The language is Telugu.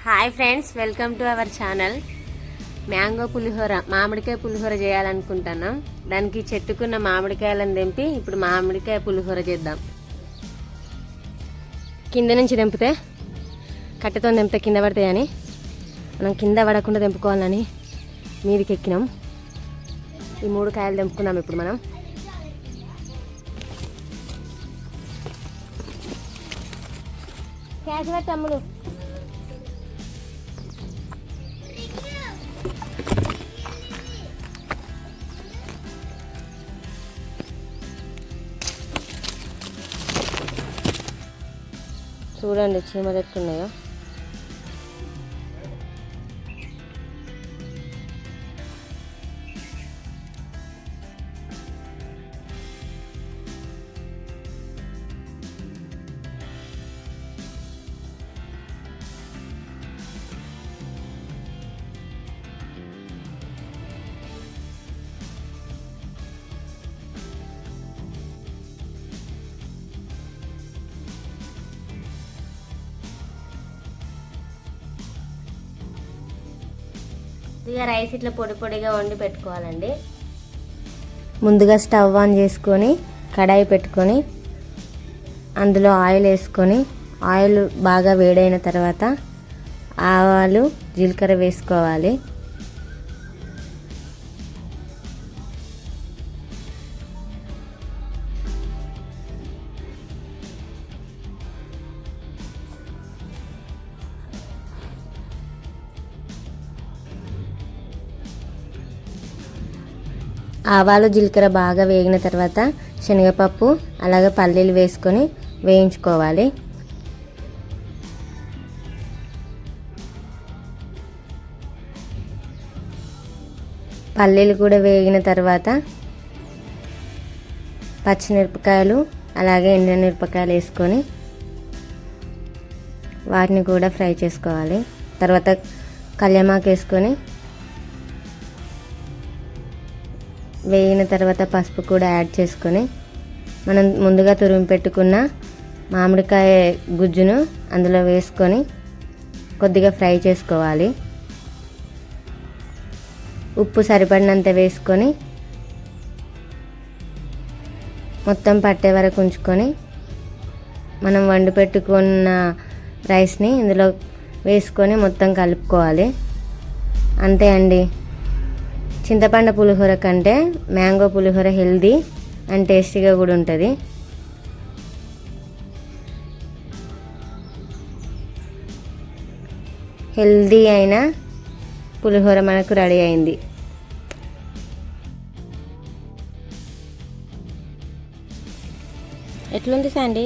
Hi friends, welcome to our channel. Mango pulihora, మామిడికాయ పులిహోర చేయాలనుకుంటున్నాం. దానికి చెట్టుకున్న మామిడికాయలను తెంపి ఇప్పుడు మామిడికాయ పులిహోర చేద్దాం. కింద నుంచి తెంపితే కట్టెతో తెంపితే కింద పడతాయని మనం కింద పడకుండా తెంపుకోవాలని మీదికి ఎక్కినాం. ఈ 3 కాయలు తెంపుకుందాం ఇప్పుడు మనం. క్యాష్ తమ్ముడు చూడండి చీమలు ఎట్టున్నాయో. ఇక రైస్ ఇట్లా పొడి పొడిగా వండి పెట్టుకోవాలండి. ముందుగా స్టవ్ ఆన్ చేసుకొని కడాయి పెట్టుకొని అందులో ఆయిల్ వేసుకొని ఆయిల్ బాగా వేడైన తర్వాత ఆవాలు జీలకర్ర వేసుకోవాలి. ఆవాలు జీలకర్ర బాగా వేగిన తర్వాత శనగపప్పు అలాగే పల్లీలు వేసుకొని వేయించుకోవాలి. పల్లీలు కూడా వేగిన తర్వాత పచ్చిమిరపకాయలు అలాగే ఎండుమిరపకాయలు వేసుకొని వాటిని కూడా ఫ్రై చేసుకోవాలి. తర్వాత కళ్యామాకు వేసుకొని వేగిన తర్వాత పసుపు కూడా యాడ్ చేసుకొని మనం ముందుగా తురిమి పెట్టుకున్న మామిడికాయ గుజ్జును అందులో వేసుకొని కొద్దిగా ఫ్రై చేసుకోవాలి. ఉప్పు సరిపడినంత వేసుకొని మొత్తం పట్టే వరకు ఉంచుకొని మనం వండి పెట్టుకున్న రైస్ని ఇందులో వేసుకొని మొత్తం కలుపుకోవాలి. అంతే అండి. చింతపండు పులిహోర కంటే మ్యాంగో పులిహోర హెల్దీ అండ్ టేస్టీగా కూడా ఉంటుంది. హెల్దీ అయిన పులిహోర మనకు రెడీ అయింది. ఎట్లుంది శాండీ?